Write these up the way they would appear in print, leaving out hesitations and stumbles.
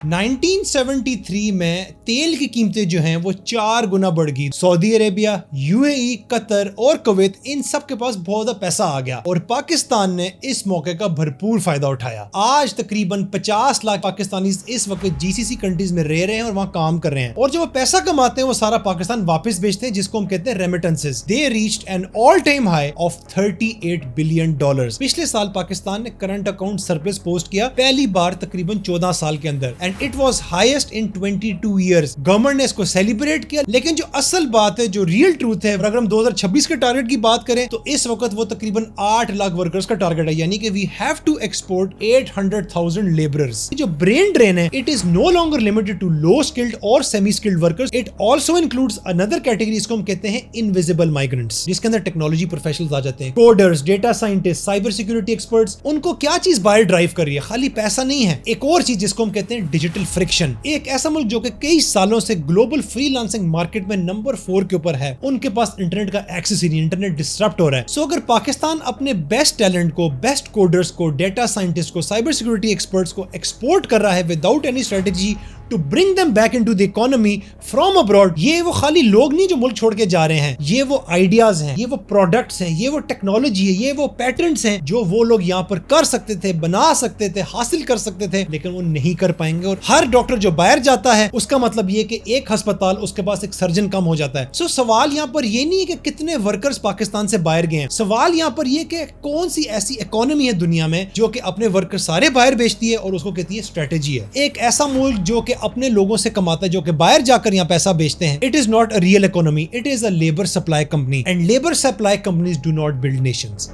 1973 में तेल की कीमतें जो हैं वो 4 गुना बढ़ गई। सऊदी अरेबिया, यूएई, कतर और कुवैत, इन सब के पास बहुत ज्यादा पैसा आ गया और पाकिस्तान ने इस मौके का भरपूर फायदा उठाया। आज तकरीबन 50 लाख पाकिस्तानी इस वक्त जीसीसी कंट्रीज में रह रहे हैं और वहां काम कर रहे हैं, और जो वो पैसा कमाते हैं वो सारा पाकिस्तान वापस भेजते हैं, जिसको हम कहते हैं remittances. They reached N all time high of $38 billion. पिछले साल पाकिस्तान ने करंट अकाउंट सरप्लस पोस्ट किया, पहली बार तकरीबन 14 साल के अंदर, and it was highest in 22 years. Government ने इसको सेलिब्रेट किया, लेकिन जो असल बात है, जो रियल ट्रूथ है, अगर हम 2026 के टारगेट की बात करें तो इस वक्त वो तकरीबन 8 लाख वर्कर्स का टारगेट है, यानी कि we have to export 800,000 labourers. जो ब्रेन ड्रेन है, it is no longer limited to low skilled और semi skilled workers, it also includes another category, इसको हम कहते हैं इनविजिबल माइग्रेंट्स, जिसके अंदर टेक्नोलॉजी प्रोफेशनल्स आ जाते हैं, coders, data scientist, cyber security experts. उनको क्या चीज बाहर ड्राइव कर रही है? खाली पैसा नहीं है, एक और चीज जिसको हम कहते हैं डिजिटल फ्रिक्शन। एक ऐसा मुल्क जो कि कई सालों से ग्लोबल फ्रीलांसिंग मार्केट में नंबर 4 के ऊपर है, उनके पास इंटरनेट का एक्सेस ही नहीं, इंटरनेट डिस्टरप्ट हो रहा है। सो अगर पाकिस्तान अपने बेस्ट टैलेंट को, बेस्ट कोडर्स को, डेटा साइंटिस्ट को, साइबर सिक्योरिटी एक्सपर्ट्स को एक्सपोर्ट कर रहा है without any strategy to bring them back into the economy from abroad, ये वो खाली लोग नहीं जो मुल्क छोड़ के जा रहे हैं, ये वो आइडियाज हैं, ये वो प्रोडक्ट्स हैं, ये वो टेक्नोलॉजी है, ये वो पैटर्न्स हैं जो वो लोग यहाँ पर कर सकते थे, बना सकते थे, हासिल कर सकते थे, लेकिन वो नहीं कर पाएंगे। और हर डॉक्टर जो बाहर जाता है उसका मतलब ये कि एक अस्पताल, उसके पास एक सर्जन कम हो जाता है। सो सवाल यहाँ पर ये नहीं है कि कितने वर्कर्स पाकिस्तान से बाहर गए हैं, सवाल यहाँ पर ये कि कौन सी ऐसी इकोनॉमी है दुनिया में जो कि अपने वर्कर सारे बाहर बेचती है और उसको कहती है स्ट्रेटेजी है। एक ऐसा मुल्क जो कि अपने लोगों से कमाता है, जो कि बाहर जाकर यहाँ पैसा बेचते हैं, it is not a real economy, it is a labour supply company, and labour supply companies do not build Nations.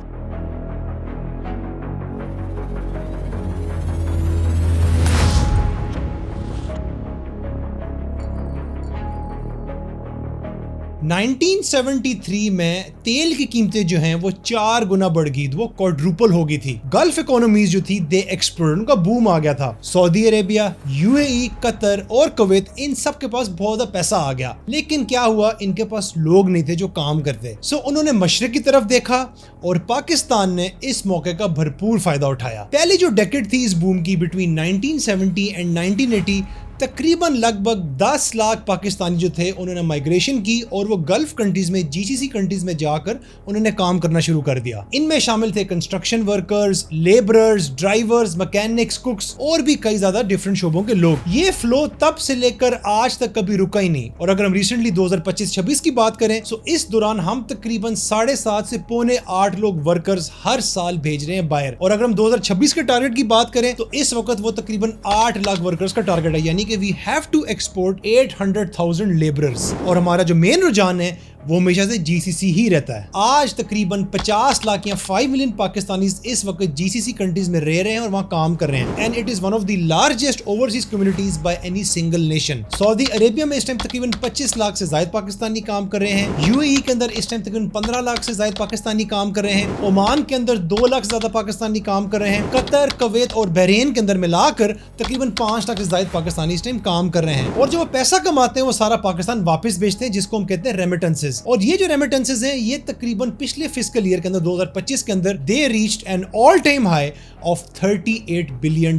Nineteen 1973 में तेल की कीमतें जो हैं वो 4 गुना बढ़ गई, वो क्वाड्रुपल हो गई थी। गल्फ इकोनॉमीज जो थी दे एक्सप्लोड, उनका बूम आ गया था। सऊदी अरेबिया, यूएई, कतर और कुवैत, इन सब के पास बहुत ज्यादा पैसा आ गया, लेकिन क्या हुआ, इनके पास लोग नहीं थे जो काम करते। सो उन्होंने मशरिक की तरफ देखा और पाकिस्तान ने इस मौके का भरपूर फायदा उठाया। पहली जो डेकेड थी इस बूम की, बिटवीन 1970 एंड 1980, तकरीबन लगभग 10 लाख पाकिस्तानी जो थे उन्होंने माइग्रेशन की और वो गल्फ कंट्रीज में, जीसीसी कंट्रीज में जाकर उन्होंने काम करना शुरू कर दिया। इनमें शामिल थे construction workers, labourers, drivers, mechanics, कुक्स और भी कई ज्यादा डिफरेंट शोबों के लोग। ये फ्लो तब से लेकर आज तक कभी रुका ही नहीं। और अगर हम रिसेंटली 2025-26 की बात करें तो इस दौरान हम तकरीबन 7.5 से 7.25 लोग वर्कर्स हर साल भेज रहे हैं बाहर। और अगर हम 2026 के टारगेट की बात करें तो इस वक्त वो तकरीबन 8 लाख वर्कर्स का टारगेट है, यानी कि we have to export 800,000 labourers. और हमारा जो मेन रुझान है वो हमेशा से जीसीसी ही रहता है। आज तकरीबन 50 लाख या 5 मिलियन पाकिस्तानी इस वक्त जीसीसी कंट्रीज में रह रहे हैं और वहां काम कर रहे हैं, and it is one of the largest overseas communities by any single nation. Saudi Arabia में इस टाइम तकरीबन 25 लाख से ज्यादा पाकिस्तानी काम कर रहे हैं। यूएई के अंदर इस टाइम तकरीबन 15 लाख से ज्यादा पाकिस्तानी काम कर रहे हैं। ओमान के अंदर 2 लाख से ज्यादा पाकिस्तानी काम कर रहे हैं। कतर, कुवैत और बहरीन के अंदर मिलाकर तकरीबन 5 लाख से ज्यादा पाकिस्तानी इस टाइम काम कर रहे हैं। और जो वो पैसा कमाते हैं वो सारा पाकिस्तान वापस भेजते हैं, जिसको हम कहते हैं रेमिटेंसेस। और ये जो रेमिटेंसेस हैं, ये तकरीबन पिछले फिस्कल ईयर के अंदर 2025 के अंदर they reached N all time high of $38 billion,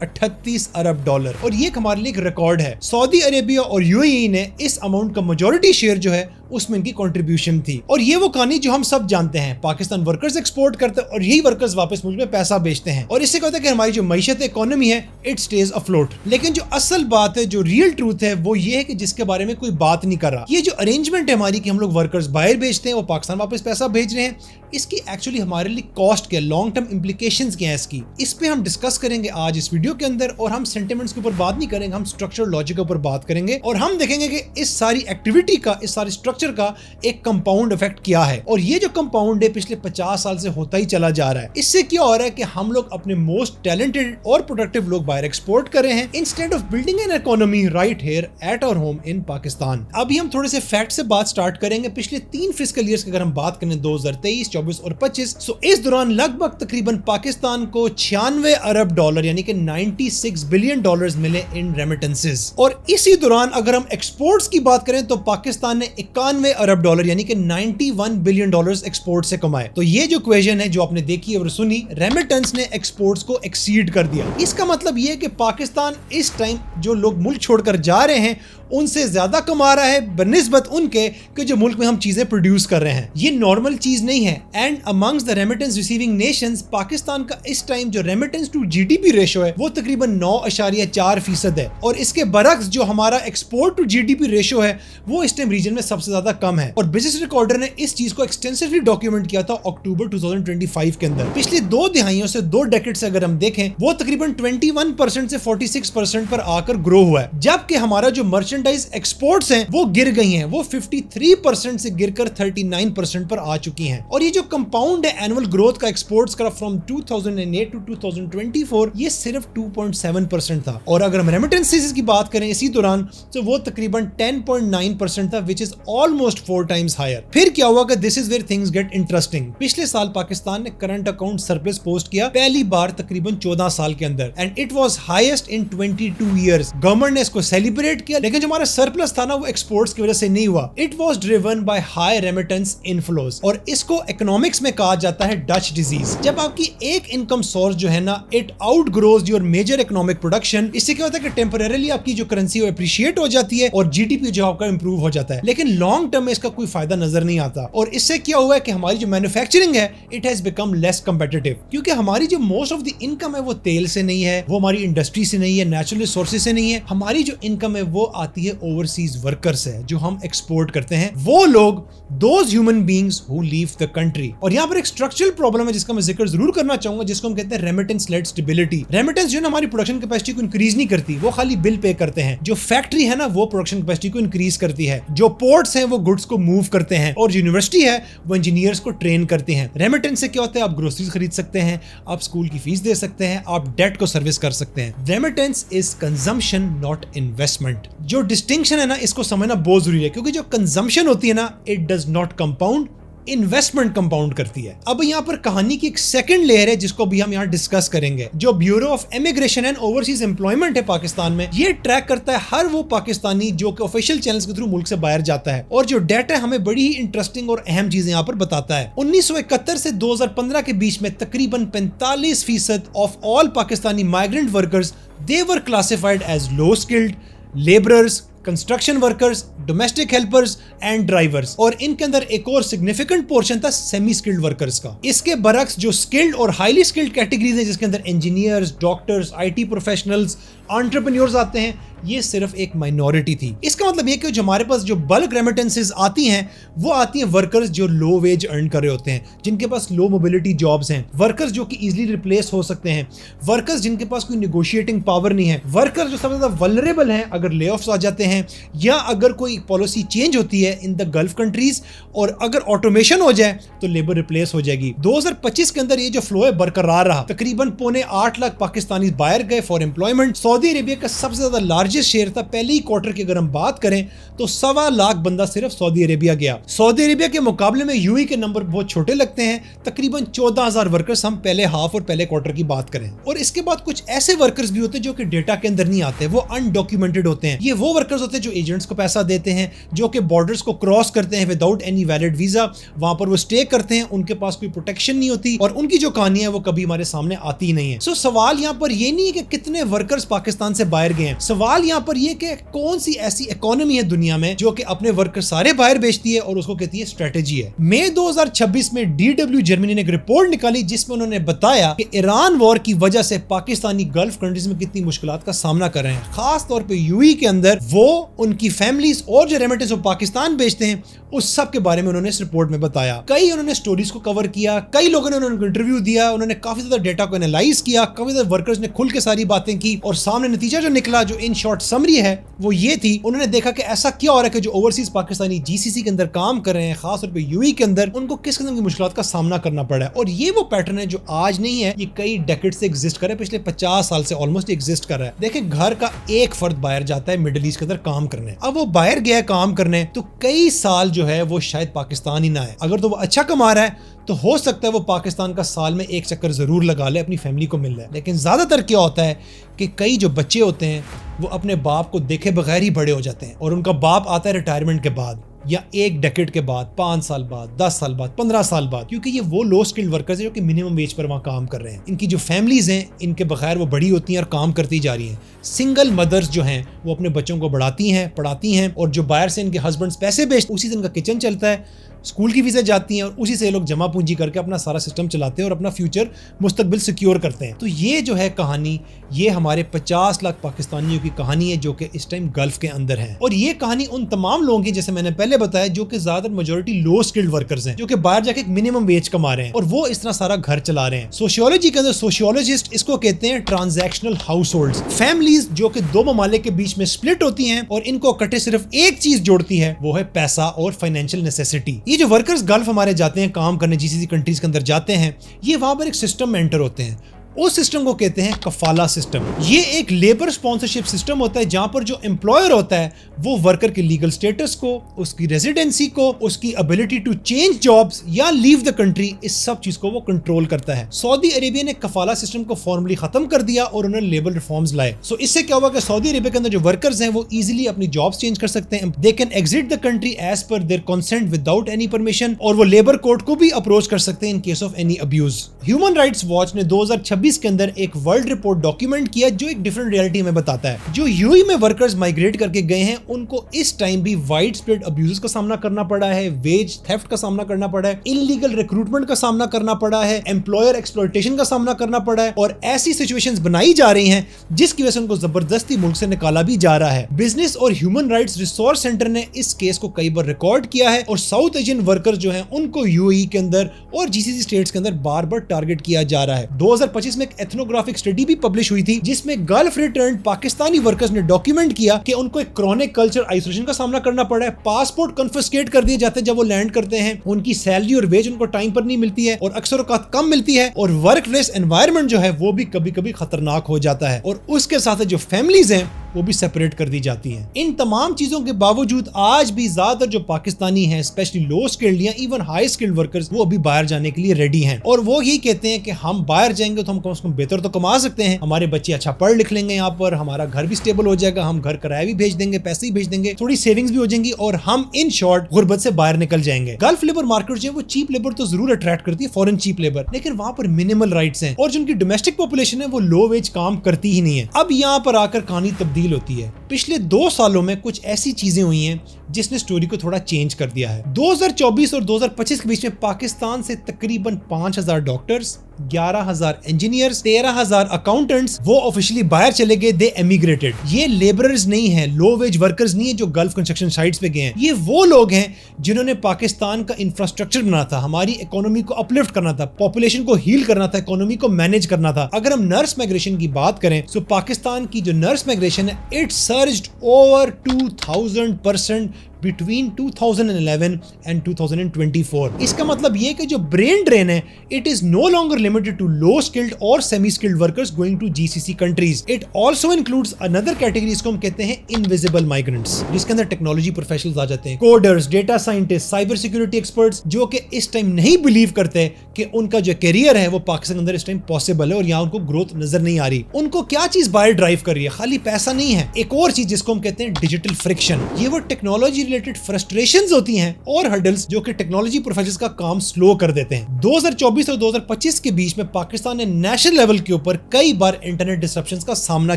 38 Arab dollar. और ये हमारे लिए एक रिकॉर्ड है। सऊदी अरेबिया और यूएई ने इस अमाउंट का मेजॉरिटी शेयर जो है उसमें इनकी कंट्रीब्यूशन थी। और ये वो कहानी जो हम सब जानते हैं, पाकिस्तान वर्कर्स एक्सपोर्ट करते हैं और यही वर्कर्स वापस मुल्क में पैसा बेचते हैं, और इससे क्या होता है कि हमारी जो मईशत इकोनॉमी है इट स्टेज अफ्लोट। लेकिन जो असल बात है, जो रियल ट्रूथ है, वो ये है कि जिसके बारे में कोई बात नहीं कर रहा। ये जो अरेंजमेंट है हमारी कि हम लोग वर्कर्स बाहर भेजते हैं, वो पाकिस्तान वापस पैसा भेज रहे हैं, इसकी एक्चुअली हमारे लिए कॉस्ट क्या, लॉन्ग टर्म इंप्लीकेशंस क्या है इसकी, इस पे हम डिस्कस करेंगे आज इस वीडियो के अंदर। और हम सेंटिमेंट्स के ऊपर बात नहीं करेंगे, हम स्ट्रक्चर लॉजिक के ऊपर बात करेंगे, और हम देखेंगे कि इस सारी एक्टिविटी का, इस सारे स्ट्रक्चर का एक कंपाउंड इफेक्ट क्या है। और ये जो कंपाउंड है पिछले 50 साल से होता ही चला जा रहा है। इससे क्या हो रहा है कि हम लोग अपने मोस्ट टैलेंटेड और प्रोडक्टिव लोग बाहर एक्सपोर्ट कर रहे हैं, instead of building an economy right here at our home in Pakistan. अभी हम थोड़े से फैक्ट से बात स्टार्ट करेंगे। पिछले 3 फिस्कल ईयर्स की अगर हम बात करें, 2023, 24 और 25, इस दौरान लगभग तकरीबन पाकिस्तान को $96 अरब यानी कि $96 बिलियन मिले इन रेमिटेंसेस। और इसी दौरान अगर हम एक्सपोर्ट्स की बात करें तो पाकिस्तान ने $91 अरब यानी कि $91 बिलियन एक्सपोर्ट से कमाए। तो ये जो इक्वेशन है जो आपने देखी और सुनी, रेमिटेंस ने एक्सपोर्ट्स को एक्सीड कर दिया। इसका मतलब ये है कि पाकिस्तान इस टाइम जो लोग मुल्क छोड़कर जा रहे हैं उनसे ज्यादा कमा रहा है बनिस्बत उनके कि जो मुल्क में हम चीजें प्रोड्यूस कर रहे हैं। ये नॉर्मल चीज नहीं है। And amongst the remittance receiving Nations, Pakistan का इस टाइम जो रेमिटेंस टू जीडीपी रेशो है वो तकरीबन 9.4% है। और इसके बरक्स जो हमारा एक्सपोर्ट टू जीडीपी रेशो है वो इस टाइम रीजन में सबसे ज्यादा कम है। और बिजनेस रिकॉर्डर ने इस चीज को एक्सटेंसिवली डॉक्यूमेंट किया था अक्टूबर 2025 के अंदर। पिछली 2 दिहाइयों से 2 डेकेड से अगर हम देखें वो तकरीबन 21% से 46% पर आकर ग्रो हुआ है, जबकि हमारा जो मर्चेंडाइज एक्सपोर्ट्स हैं वो गिर गई हैं, वो 53% से गिरकर 39% पर आ चुकी हैं। और ये जो कंपाउंड है एनुअल ग्रोथ का एक्सपोर्ट्स का फ्रॉम 2008 टू 2024 ये सिर्फ 2.7% था। और अगर हम रेमिटेंसेस की बात करें इसी दौरान तो वो तकरीबन 10.9% था, which is almost 4 times higher. फिर क्या हुआ कि this is where things get interesting. पिछले साल पाकिस्तान ने करंट अकाउंट सरप्लस पोस्ट किया पहली बार तकरीबन 14 साल के अंदर, and it was highest in 22 years. Government ने इसको सेलिब्रेट किया, लेकिन जो हमारा सरप्लस था ना वो एक्सपोर्ट्स की वजह से नहीं हुआ। It was driven by high remittance inflows, और इसको इकोनॉमिक्स में कहा जाता है डच डिजीज। जब आपकी एक इनकम सोर्स जो है ना it outgrows your major economic production, इससे क्या होता है कि टेम्परेरीली आपकी जो करेंसी वो एप्रिशिएट हो जाती है और जीडीपी जो आपका इंप्रूव हो जाता है, लेकिन लॉन्ग टर्म में इसका कोई फायदा नजर नहीं आता। और इससे क्या हुआ है कि हमारी जो मैन्युफैक्चरिंग है it has become less competitive, क्योंकि हमारी जो मोस्ट ऑफ द इनकम है वो तेल से नहीं है, वो हमारी इंडस्ट्री से नहीं है, नेचुरल रिसोर्सेज से नहीं है। हमारी जो इनकम है वो आती है ओवरसीज वर्कर्स है जो हम एक्सपोर्ट करते हैं, वो लोग those human beings who leave the country. और यहाँ पर एक स्ट्रक्चरल प्रॉब्लम है जिसका मैं जिक्र जरूर करना चाहूंगा, जिसको हम कहते हैं रेमिटेंस लेड स्टेबिलिटी। रेमिटेंस जो है हमारी प्रोडक्शन कैपेसिटी को इंक्रीज नहीं करती, वो खाली बिल पे करते हैं। जो फैक्ट्री है ना वो प्रोडक्शन कैपेसिटी को इंक्रीज करती है, जो पोर्ट्स हैं वो गुड्स को मूव करते हैं, और यूनिवर्सिटी है वो इंजीनियर्स को ट्रेन करते हैं। रेमिटेंस से क्या होता है, आप ग्रोसरीज खरीद सकते हैं, आप स्कूल की फीस दे सकते हैं, आप डेट को सर्विस कर सकते हैं। Remittance is consumption not investment. जो डिस्टिंक्शन है ना इसको समझना बहुत जरूरी है, क्योंकि जो कंजम्पशन होती है ना it does not compound, investment compound करती है। अब यहाँ पर कहानी की एक सेकंड लेयर है जिसको भी हम यहाँ डिस्कस करेंगे। जो bureau of immigration and overseas employment है पाकिस्तान में, ये ट्रैक करता है हर वो पाकिस्तानी जो कि ऑफिशियल चैनल्स के थ्रू मुल्क से बाहर जाता है, और जो डाटा हमें बड़ी ही इंटरेस्टिंग और अहम चीजें यहाँ पर बताता है। 1971 से 2015 के बीच में तकरीबन 45% of all Pakistani migrant workers they were classified as low skilled, labourers, construction workers, domestic helpers and drivers, और इनके अंदर एक और सिग्निफिकेंट पोर्शन था सेमी स्किल्ड वर्कर्स का। इसके बरक्स जो स्किल्ड और हाईली स्किल्ड कैटेगरीज हैं जिसके अंदर engineers, doctors, IT professionals, entrepreneurs आते हैं, ये सिर्फ एक माइनॉरिटी थी। इसका मतलब ये कि जो हमारे पास जो बल्क रेमिटेंसेस आती हैं वो आती हैं वर्कर्स जो लो वेज अर्न कर रहे होते हैं, जिनके पास लो मोबिलिटी जॉब्स हैं, वर्कर्स जो कि इजीली रिप्लेस हो सकते हैं, वर्कर्स जिनके पास कोई नेगोशिएटिंग पावर नहीं है, वर्कर्स जो सबसे ज्यादा वल्नरेबल हैं अगर ले ऑफ्स आ जाते हैं या अगर कोई पॉलिसी चेंज होती है इन द गल्फ कंट्रीज, और अगर ऑटोमेशन हो जाए तो लेबर रिप्लेस हो जाएगी। 2025 के अंदर ये जो फ्लो है बरकरार रहा। तकरीबन 8.25 लाख पाकिस्तानी बाहर गए फॉर एम्प्लॉयमेंट। सऊदी अरेबिया का सबसे ज्यादा लार्जेस्ट शेयर था। पहले ही क्वार्टर की अगर हम बात करें तो 1.25 लाख बंदा सिर्फ सऊदी अरेबिया गया। सऊदी अरेबिया के मुकाबले में यूएई के नंबर बहुत छोटे लगते हैं, तकरीबन 14,000 वर्कर्स हम पहले हाफ और पहले क्वार्टर की बात करें। और इसके बाद कुछ ऐसे वर्कर्स भी होते हैं जो कि डेटा के अंदर नहीं आते, वो अनडॉक्यूमेंटेड होते हैं। ये वो वर्कर्स होते हैं जो एजेंट्स को पैसा देते हैं, जो कि बॉर्डर्स को क्रॉस करते हैं विदाउट एनी वैलिड वीजा, वहां पर वो स्टे करते हैं, उनके पास कोई प्रोटेक्शन नहीं होती, और उनकी जो कहानी है वो कभी हमारे सामने आती ही नहीं है। सो सवाल यहाँ पर ये नहीं है कि कितने वर्कर्स पाकिस्तान से बाहर गए हैं, सवाल यहाँ पर ये कि कौन सी ऐसी इकोनॉमी है दुनिया में जो कि अपने वर्कर सारे बाहर बेचती है और उसको कहती है स्ट्रेटेजी है। मई 2026 में डीडब्ल्यू जर्मनी ने एक रिपोर्ट निकाली जिसमें उन्होंने बताया कि ईरान वॉर की वजह से पाकिस्तानी गल्फ कंट्रीज में कितनी मुश्किलात का सामना कर रहे हैं, खास तौर पे यूएई के अंदर। वो उनकी फैमिलीज और जो रेमिटेंस ऑफ पाकिस्तान बेचते हैं उस सब के बारे में उन्होंने इस रिपोर्ट में बताया। कई उन्होंने स्टोरीज को कवर किया, कई लोगों ने उन्होंने इंटरव्यू दिया, उन्होंने काफी ज्यादा डेटा को एनालाइज किया, काफी ज्यादा वर्कर्स ने खुल के सारी बातें की, और सामने नतीजा जो निकला, जो इन शॉर्ट समरी है वो ये थी। उन्होंने देखा कि ऐसा क्या हो रहा है कि जो ओवरसीज पाकिस्तानी जीसीसी के अंदर काम कर रहे हैं, खास तौर पे यूएई के अंदर, उनको किस किस्म की मुश्किलात का सामना करना पड़ा है। और ये वो पैटर्न है जो आज नहीं है, ये कई डेकेड से एग्जिस्ट कर रहा है, पिछले 50 साल से ऑलमोस्ट एग्जिस्ट कर रहा है। देखें, घर का एक फर्द बाहर जाता है मिडिल ईस्ट के अंदर काम करने, अब वो बाहर गया काम करने तो कई साल जो है वो शायद पाकिस्तान ही ना है। अगर तो वो अच्छा कमा रहा है तो हो सकता है वो पाकिस्तान का साल में एक चक्कर जरूर लगा ले, अपनी फैमिली को मिल जाए। लेकिन ज्यादातर क्या होता है कि कई जो बच्चे होते हैं वो अपने बाप को देखे बगैर ही बड़े हो जाते हैं, और उनका बाप आता है रिटायरमेंट के बाद या एक डेकेड के बाद, 5 साल बाद, 10 साल बाद, 15 साल बाद, क्योंकि ये वो लो स्किल्ड वर्कर्स हैं जो कि मिनिमम वेज पर वहाँ काम कर रहे हैं। इनकी जो फैमिलीज हैं इनके बगैर वो बड़ी होती हैं और काम करती जा रही हैं। सिंगल मदर्स जो हैं वो अपने बच्चों को बढ़ाती हैं, पढ़ाती हैं, और जो बाहर से इनके हस्बैंड्स पैसे भेजते उसी से इनका किचन चलता है, स्कूल की फीसें जाती हैं, और उसी से लोग जमा पूंजी करके अपना सारा सिस्टम चलाते हैं और अपना फ्यूचर मुस्तकबिल सिक्योर करते हैं। तो ये जो है कहानी, ये हमारे 50 लाख पाकिस्तानियों की कहानी है जो कि इस टाइम गल्फ के अंदर है। और ये कहानी उन तमाम लोगों की, जैसे मैंने पहले बताया, जो कि ज्यादातर मेजॉरिटी लो स्किल्ड वर्कर्स हैं, जो कि बाहर जाके एक मिनिमम वेज कमा रहे हैं और वो इस तरह सारा घर चला रहे हैं। सोशियोलॉजी के अंदर सोशियोलॉजिस्ट इसको कहते हैं ट्रांजैक्शनल हाउसहोल्ड्स। फैमिलीज जो कि दो ममालिक के बीच में स्प्लिट होती हैं और इनको इकट्ठे सिर्फ एक चीज जोड़ती है, वो है पैसा और फाइनेंशियल नेसेसिटी। ये जो वर्कर्स गल्फ हमारे जाते हैं काम करने, जीसीसी कंट्रीज के अंदर जाते हैं, ये वहां पर एक सिस्टम में एंटर होते हैं। उस सिस्टम को कहते हैं कफाला सिस्टम। ये एक लेबर स्पॉन्सरशिप सिस्टम होता है जहां पर जो एम्प्लॉयर होता है वो वर्कर के लीगल स्टेटस को, उसकी रेजिडेंसी को, उसकी एबिलिटी टू चेंज जॉब्स या लीव द कंट्री, इस सब चीज को वो कंट्रोल करता है। सऊदी अरेबिया ने कफाला सिस्टम को फॉर्मली खत्म कर दिया और उन्होंने लेबर रिफॉर्म्स लाए। सो इससे क्या हुआ कि सऊदी अरेबिया के अंदर जो वर्कर्स हैं वो इजीली अपनी जॉब्स चेंज कर सकते हैं। They can exit the country as per their consent without any permission, और वो लेबर कोर्ट को भी अप्रोच कर सकते हैं in case of any abuse. Human rights watch ने 2026 के अंदर एक वर्ल्ड रिपोर्ट डॉक्यूमेंट किया जो एक डिफरेंट रियलिटी में बताता है। जो यूएई में वर्कर्स माइग्रेट करके गए हैं उनको इस टाइम भी वाइड स्प्रेड अब्यूजेस का सामना करना पड़ा है, वेज थेफ्ट का सामना करना पड़ा है, इलीगल रिक्रूटमेंट का सामना करना पड़ा है, एम्प्लॉयर एक्सप्लॉयटेशन का सामना करना पड़ा है, और ऐसी सिचुएशंस बनाई जा रही हैं जिसकी वजह से उनको जबरदस्ती मुल्क से निकाला भी जा रहा है। बिजनेस और ह्यूमन राइट्स रिसोर्स सेंटर ने इस केस को कई बार रिकॉर्ड किया है और साउथ एशियन वर्कर्स जो हैं उनको यूएई के अंदर और जीसीसी स्टेट्स के अंदर बार बार टारगेट किया जा रहा है। 2025 में एक एथनोग्राफिक स्टडी भी पब्लिश हुई थी जिसमें गल्फ रिटर्न पाकिस्तानी वर्कर्स ने डॉक्यूमेंट किया कि उनको एक क्रॉनिक कल्चर आइसोलेशन का सामना करना पड़ा है, पासपोर्ट कन्फिस्केट कर दिए जाते हैं जब वो लैंड करते हैं, उनकी सैलरी और वेज उनको टाइम पर नहीं मिलती है और अक्सर औकात कम मिलती है, और वर्क प्लेस एनवायरनमेंट जो है वो भी कभी कभी खतरनाक हो जाता है, और उसके साथ जो फैमिलीज हैं वो भी सेपरेट कर दी जाती हैं। इन तमाम चीजों के बावजूद आज भी ज्यादातर जो पाकिस्तानी हैं, स्पेशली लो स्किल्ड या इवन हाई स्किल्ड वर्कर्स, वो अभी बाहर जाने के लिए रेडी हैं, और वो यही कहते हैं कि हम बाहर जाएंगे तो हम कम से कम बेहतर तो कमा सकते हैं, हमारे बच्चे अच्छा पढ़ लिख लेंगे यहाँ पर, हमारा घर भी स्टेबल हो जाएगा, हम घर किराया भी भेज देंगे, पैसे भी भेज देंगे, थोड़ी सेविंग्स भी हो जाएंगी, और हम इन शॉर्ट गुर्बत से बाहर निकल जाएंगे। गल्फ लेबर मार्केट जो है वो चीप लेबर तो जरूर अट्रैक्ट करती है, फॉरेन चीप लेबर, लेकिन वहां पर मिनिमल राइट्स हैं और जो उनकी डोमेस्टिक पॉपुलेशन है वो लो वेज काम करती ही नहीं है। अब यहाँ पर आकर कहानी तब्दील होती है। पिछले 2 सालों में कुछ ऐसी चीजें हुई हैं जिसने स्टोरी को थोड़ा चेंज कर दिया है। 2024 और 2025 के बीच में पाकिस्तान से तकरीबन 5000 डॉक्टर्स, 11,000 इंजीनियर्स, 13,000 अकाउंटेंट्स वो ऑफिशियली बाहर चले गए, दे एमिग्रेटेड। ये लेबरर्स नहीं है, लो वेज वर्कर्स नहीं है जो गल्फ कंस्ट्रक्शन साइट्स पे गए हैं, ये वो लोग हैं जिन्होंने पाकिस्तान का इंफ्रास्ट्रक्चर बनाना था, हमारी इकोनॉमी को अपलिफ्ट करना था, पॉपुलेशन को हील करना था, इकोनॉमी को मैनेज करना था। अगर हम नर्स माइग्रेशन की बात करें तो पाकिस्तान की जो नर्स माइग्रेशन है, it surged over 2000% between 2011 and 2024। इसका मतलब ये कि जो ब्रेन ड्रेन है, it is no longer limited to low skilled or semi skilled workers going to GCC countries। It also includes another category, इसको हम कहते हैं invisible migrants, जिसके अंदर टेक्नोलॉजी प्रोफेशनल्स आ जाते हैं, coders, data scientist, cyber security experts, जो कि इस टाइम नहीं बिलीव करते कि उनका जो करियर है वो पाकिस्तान के अंदर इस टाइम पॉसिबल है और यहाँ उनको ग्रोथ नजर नहीं आ रही। उनको क्या चीज बाहर ड्राइव कर रही है? खाली पैसा नहीं है, एक और चीज जिसको हम कहते हैं डिजिटल फ्रिक्शन। ये वो टेक्नोलॉजी रिलेटेड फ्रस्ट्रेशंस होती हैं और हर्डल्स जो कि टेक्नोलॉजी प्रोफेशनल्स का काम स्लो कर देते हैं। 2024 और 2025 के बीच में पाकिस्तान ने नेशनल लेवल के ऊपर कई बार इंटरनेट डिसरप्शंस का सामना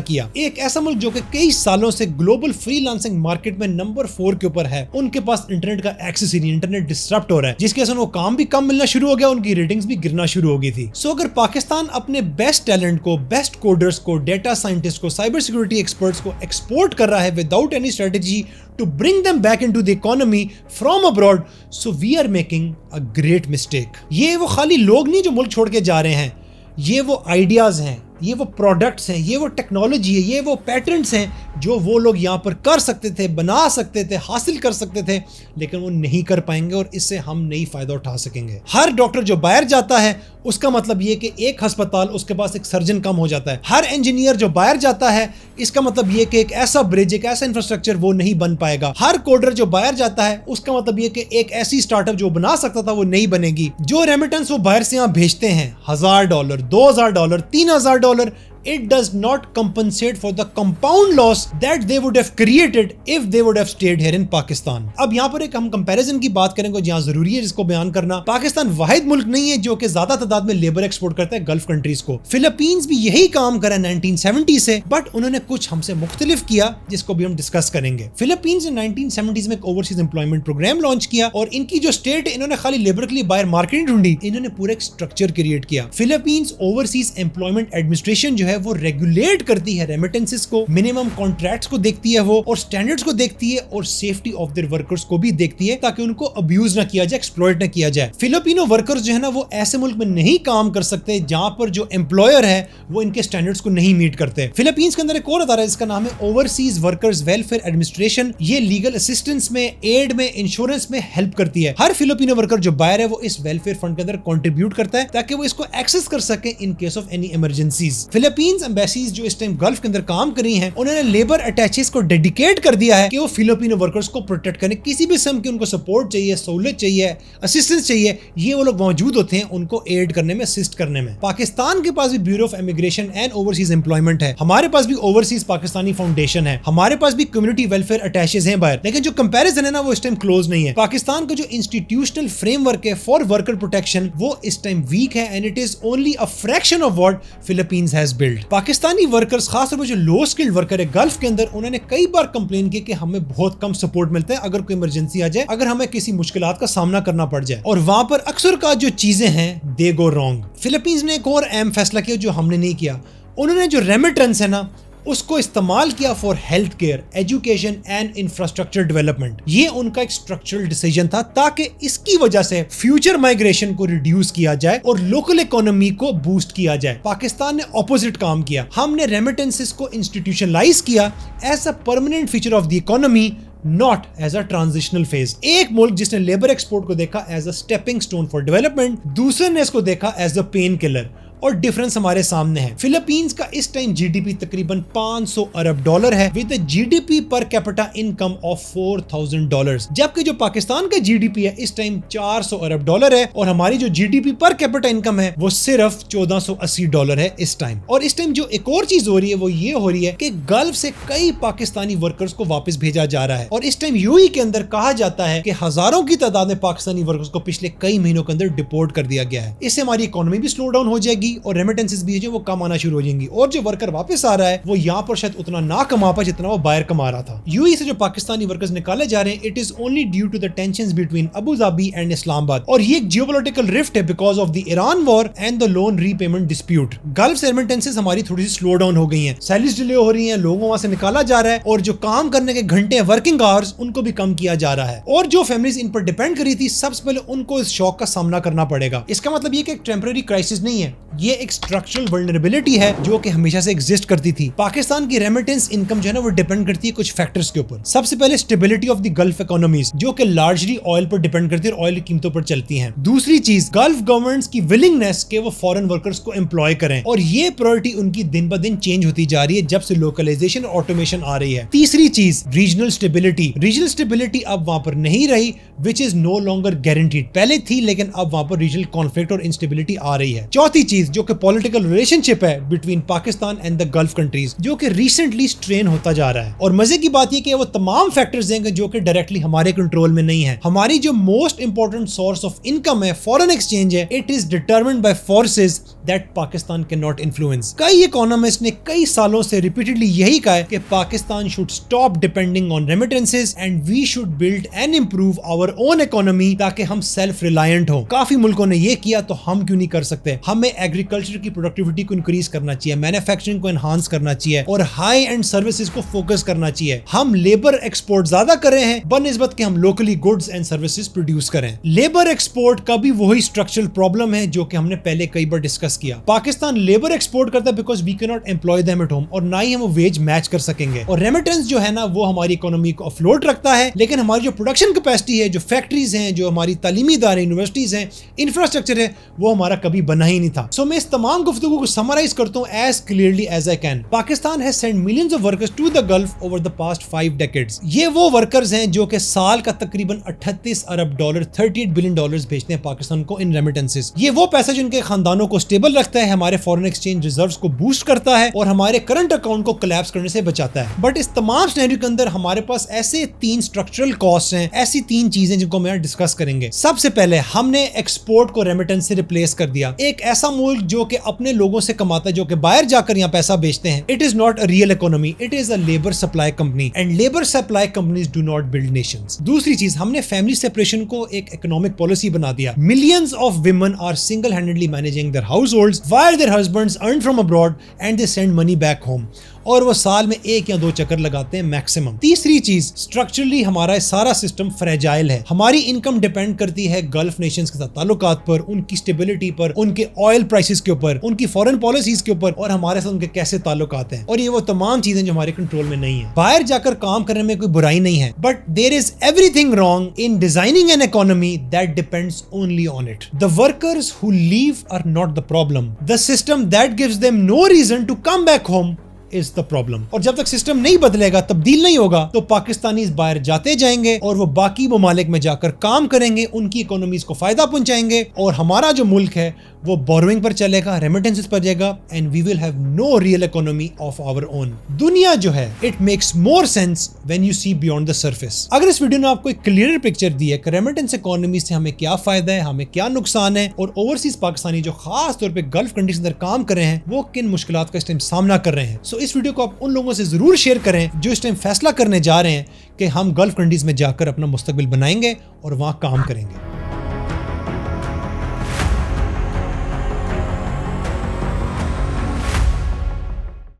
किया। एक ऐसा मुल्क जो कि कई सालों से ग्लोबल फ्रीलांसिंग मार्केट में नंबर 4 के ऊपर है, उनके पास इंटरनेट का एक्सेस ही नहीं, इंटरनेट डिसरप्ट हो रहा है, जिसके वजह से उनको काम भी कम मिलना शुरू हो गया, उनकी रेटिंग्स भी गिरना शुरू हो गई थी। सो अगर पाकिस्तान अपने बेस्ट टैलेंट को, बेस्ट कोडर्स को, डेटा साइंटिस्ट को, साइबर सिक्योरिटी एक्सपर्ट्स को एक्सपोर्ट कर रहा है without any strategy to bring them back into the economy from abroad, so we are making a great mistake। ये वो खाली लोग नहीं जो मुल्क छोड़ के जा रहे हैं, ये वो आइडियाज हैं, ये वो प्रोडक्ट्स हैं, ये वो टेक्नोलॉजी है, ये वो पैटर्न्स हैं जो वो लोग यहाँ पर कर सकते थे, बना सकते थे, हासिल कर सकते थे, लेकिन वो नहीं कर पाएंगे और इससे हम नहीं फायदा उठा सकेंगे। हर डॉक्टर जो बाहर जाता है उसका मतलब ये कि एक अस्पताल उसके पास एक सर्जन कम हो जाता है। हर इंजीनियर जो बाहर जाता है इसका मतलब ये कि एक ऐसा ब्रिज, एक ऐसा इंफ्रास्ट्रक्चर वो नहीं बन पाएगा। हर कोडर जो बाहर जाता है उसका मतलब ये कि एक ऐसी स्टार्टअप जो बना सकता था वो नहीं बनेगी। जो रेमिटेंस वो बाहर से यहाँ भेजते हैं, $1000, $2000, $3000, it does not compensate for the compound loss that they would have created if they would have stayed here in Pakistan। अब यहाँ पर एक हम कंपैरिजन की बात करेंगे जहाँ जरूरी है जिसको बयान करना। पाकिस्तान वाहिद मुल्क नहीं है जो कि ज्यादा तादाद में लेबर एक्सपोर्ट करता है गल्फ कंट्रीज को। फिलीपींस भी यही काम करा 1970 से, बट उन्होंने कुछ हमसे मुख्तलिफ किया जिसको भी हम डिस्कस करेंगे। फिलीपींस ने 1970s में एक ओवरसीज एम्प्लॉयमेंट प्रोग्राम लॉन्च किया और इनकी जो स्टेट है इन्होंने खाली लेबर के लिए बाहर मार्केट ढूंढी, इन्होंने पूरा एक स्ट्रक्चर क्रिएट किया। फिलीपींस ओवरसीज एम्प्लॉयमेंट एडमिनिस्ट्रेशन जो है वो रेगुलेट करती है रेमिटेंसेस को, मिनिमम कॉन्ट्रैक्ट्स को देखती है वो, और स्टैंडर्ड्स को देखती है और सेफ्टी ऑफ देयर वर्कर्स को भी देखती है ताकि उनको अब्यूज ना किया जाए, एक्सप्लॉइट ना किया जाए। फिलिपिनो वर्कर्स जो है ना वो ऐसे मुल्क में नहीं काम कर सकते जहां पर जो एम्प्लॉयर है वो इनके स्टैंडर्ड्स को नहीं मीट करते। फिलीपींस के अंदर एक और अदारा है जिसका नाम है ओवरसीज वर्कर्स वेलफेयर एडमिनिस्ट्रेशन। ये लीगल असिस्टेंस में, एड में, इंश्योरेंस में हेल्प करती है। हर फिलिपिनो वर्कर जो बाहर है वो इस वेलफेयर फंड के अंदर कंट्रीब्यूट करता है ताकि वो इसको एक्सेस कर सके in case of any emergencies. Philippines embassies जो इस टाइम गल्फ के अंदर काम कर रही हैं, उन्होंने लेबर अटैचेस को डेडिकेट कर दिया है कि वो फिलिपिनो वर्कर्स को प्रोटेक्ट करें। किसी भी किस्म की उनको सपोर्ट चाहिए, सहूलियत चाहिए, असिस्टेंस चाहिए, ये वो लोग मौजूद होते हैं उनको एड करने में, असिस्ट करने में। पाकिस्तान के पास भी bureau of immigration and overseas employment है, हमारे पास भी ओवरसीज पाकिस्तानी फाउंडेशन है, हमारे पास भी कम्युनिटी वेलफेयर अटैचेस हैं बाहर, लेकिन जो कंपैरिजन है ना वो इस टाइम क्लोज नहीं है। पाकिस्तान का जो इंस्टीट्यूशनल फ्रेमवर्क है फॉर वर्कर प्रोटेक्शन वो इस टाइम वीक है and it is only a fraction of what Philippines has build. Pakistani workers, खासतौर पर जो लो स्किल्ड वर्कर है गल्फ के अंदर, उन्होंने कई बार कंप्लेन की कि हमें बहुत कम सपोर्ट मिलता है अगर कोई इमरजेंसी आ जाए, अगर हमें किसी मुश्किलात का सामना करना पड़ जाए, और वहां पर अक्सर का जो चीजें हैं दे गो रॉन्ग। फिलीपींस ने एक और अहम फैसला किया जो हमने नहीं किया, उन्होंने जो रेमिटेंस है ना उसको इस्तेमाल किया for health care, education and infrastructure development. ये उनका एक स्ट्रक्चरल डिसीजन था ताकि इसकी वजह से फ्यूचर माइग्रेशन को रिड्यूस किया जाए और लोकल इकोनॉमी को बूस्ट किया जाए। पाकिस्तान ने ऑपोजिट काम किया, हमने रेमिटेंसेस को इंस्टीट्यूशनलाइज किया as a permanent feature of the economy, not as a transitional phase. एक मुल्क जिसने लेबर एक्सपोर्ट को देखा as a stepping stone for development, दूसरे ने इसको देखा एज अ पेन किलर, और डिफरेंस हमारे सामने है। फिलीपींस का इस टाइम जीडीपी तकरीबन $500 अरब है with GDP per capita income of $4000, जबकि जो पाकिस्तान का जीडीपी है इस टाइम $400 अरब है और हमारी जो जीडीपी पर कैपिटा इनकम है वो सिर्फ $1480 है इस टाइम। और इस टाइम जो एक और चीज हो रही है वो ये हो रही है कि गल्फ से कई पाकिस्तानी वर्कर्स को वापस भेजा जा रहा है और इस टाइम यूएई के अंदर कहा जाता है कि हजारों की तादाद में पाकिस्तानी वर्कर्स को पिछले कई महीनों के अंदर डिपोर्ट कर दिया गया है। इससे हमारी इकोनॉमी भी स्लो डाउन हो जाएगी और रेमिटेंसेस भी जो वो कम आना शुरू हो जाएंगी, और जो वर्कर वापस आ रहा है वो यहाँ पर शायद उतना ना कमा पाए जितना वो बाहर कमा रहा था। यूएई से जो पाकिस्तानी वर्कर्स निकाले जा रहे हैं, it is only due to the tensions between Abu Dhabi and Islamabad, और ये एक जियोपॉलिटिकल रिफ्ट है because of the Iran war and the loan repayment dispute. Gulf remittances हमारी थोड़ी सी स्लो डाउन हो गई हैं, सैलरीज डिले हो रही हैं, लोगों वहां से निकाला जा रहा है, और जो काम करने के घंटे, वर्किंग आवर्स, उनको भी कम किया जा रहा है, और जो फैमिलीज इन पर डिपेंड करी थी सबसे पहले उनको इस शॉक का सामना करना पड़ेगा। इसका मतलब ये कि एक टेम्परेरी क्राइसिस नहीं है, ये एक स्ट्रक्चरल वल्नरेबिलिटी है जो कि हमेशा से एग्जिस्ट करती थी। पाकिस्तान की रेमिटेंस इनकम जो है ना वो डिपेंड करती है कुछ फैक्टर्स के ऊपर। सबसे पहले stability of the gulf economies जो कि लार्जली ऑयल पर डिपेंड करती है और ऑयल की कीमतों पर चलती हैं। दूसरी चीज गल्फ गवर्नमेंट्स की विलिंगनेस के वो फॉरेन वर्कर्स को एम्प्लॉय करें, और ये प्रायोरिटी उनकी दिन ब दिन चेंज होती जा रही है जब से लोकलाइजेशन और ऑटोमेशन आ रही है। तीसरी चीज रीजनल स्टेबिलिटी। रीजनल स्टेबिलिटी अब वहां पर नहीं रही which is no longer guaranteed, पहले थी लेकिन अब वहां पर रीजनल कॉन्फ्लिक्ट और इंस्टेबिलिटी आ रही है। चौथी चीज जो कि पॉलिटिकल रिलेशनशिप है between Pakistan and the Gulf countries जो कि रिसेंटली स्ट्रेन होता जा रहा है, और मजे की बात ये कि वो तमाम फैक्टर्स देंगे जो कि डायरेक्टली हमारे कंट्रोल में नहीं है। हमारी जो most important source of income है फॉरेन एक्सचेंज है, it is determined by forces that Pakistan can not influence. कई इकोनॉमिस्ट ने कई सालों से रिपीटेडली यही कहा है कि Pakistan should stop depending on remittances and we should build and improve our own economy ताकि हम सेल्फ रिलायंट हो। काफी मुल्कों ने ये किया तो हम क्यों नहीं कर सकते? हमें एग्रीकल्चर की प्रोडक्टिविटी को इंक्रीज करना चाहिए, मैन्युफैक्चरिंग को एनहांस करना चाहिए और हाई एंड सर्विसेज को फोकस करना चाहिए। हम लेबर एक्सपोर्ट ज्यादा कर रहे हैं बनिस्बत के हम locally goods and services produce करें। लेबर एक्सपोर्ट का भी वही स्ट्रक्चरल प्रॉब्लम है जो कि हमने पहले कई बार डिस्कस किया। पाकिस्तान लेबर एक्सपोर्ट करता है because we can not employ them at home, और ना ही हम वो वेज मैच कर सकेंगे। और रेमिटेंस जो है ना वो हमारी इकोनॉमी को अफ्लोट रखता है, लेकिन हमारी जो प्रोडक्शन कैपेसिटी है, जो फैक्ट्रीज हैं, जो हमारी तालीमी इदारे, यूनिवर्सिटीज हैं, इंफ्रास्ट्रक्चर है, वो हमारा कभी बना ही नहीं था। सो मैं इस तमाम गुफ्तगू को समराइज करता हूं as clearly as I can. Pakistan has sent millions of workers to the Gulf over the past 5 decades. ये वो वर्कर्स हैं जो कि साल का तकरीबन 38 अरब डॉलर, 38 बिलियन डॉलर्स भेजते हैं पाकिस्तान को इन रेमिटेंसेस। ये वो पैसा जो इनके खानदानों को स्टेबल रखता है, हमारे फॉरेन एक्सचेंज रिजर्व्स को बूस्ट करता है और हमारे करंट अकाउंट को कोलैप्स करने से बचाता है। बट इस तमाम सिनेरियो के अंदर हमारे पास ऐसे 3 स्ट्रक्चरल कॉस्ट हैं, ऐसी 3 चीजें जिनको हम यहाँ डिस्कस करेंगे। सबसे पहले हमने एक्सपोर्ट को रेमिटेंस से रिप्लेस कर दिया। एक ऐसा मुल्क जो कि अपने लोगों से कमाता है, जो कि बाहर जाकर यहाँ पैसा बेचते हैं, it is not a real economy, it is a labour supply company, and labour supply companies do not build Nations. दूसरी चीज, हमने फैमिली सेपरेशन को एक इकोनॉमिक पॉलिसी बना दिया। Millions of women are single handedly managing their households while their husbands earn from abroad and they send money back home, और वो साल में 1 या 2 चक्कर लगाते हैं मैक्सिमम। तीसरी चीज, स्ट्रक्चरली हमारा सारा सिस्टम फ्रेजाइल है। हमारी इनकम डिपेंड करती है गल्फ नेशंस के साथ ताल्लुकात पर, उनकी स्टेबिलिटी पर, उनके ऑयल प्राइसेस के ऊपर, उनकी फॉरेन पॉलिसीज के ऊपर, और हमारे साथ उनके कैसे ताल्लुकात हैं। और ये वो तमाम चीजें जो हमारे कंट्रोल में नहीं है। बाहर जाकर काम करने में कोई बुराई नहीं है, but there is everything wrong in designing an economy that depends only on it. The workers who leave are not the problem, the system that gives them no reason to come back home is the problem. और जब तक system नहीं बदलेगा, तब्दील नहीं होगा, तो पाकिस्तानी बाहर जाते जाएंगे और वो बाकी ममालिक में जाकर काम करेंगे, उनकी इकोनॉमीज को फायदा पहुंचाएंगे, और हमारा जो मुल्क है वो बोरोइंग पर चलेगा, रेमिटेंसेस पर जाएगा, and we will have no real economy of our own. दुनिया जो है, it makes more sense when you see beyond the surface. अगर इस वीडियो ने आपको एक क्लियर पिक्चर दी है कि रेमिटेंस इकोनॉमी से हमें क्या फायदा है, हमें क्या नुकसान है, और ओवरसीज पाकिस्तानी जो खास तौर पे गल्फ कंट्रीज के अंदर काम कर रहे हैं वो किन मुश्किलात का इस टाइम सामना कर रहे हैं, इस वीडियो को आप उन लोगों से जरूर शेयर करें जो इस टाइम फैसला करने जा रहे हैं कि हम गल्फ कंट्रीज में जाकर अपना मुस्तकबिल बनाएंगे और वहां काम करेंगे।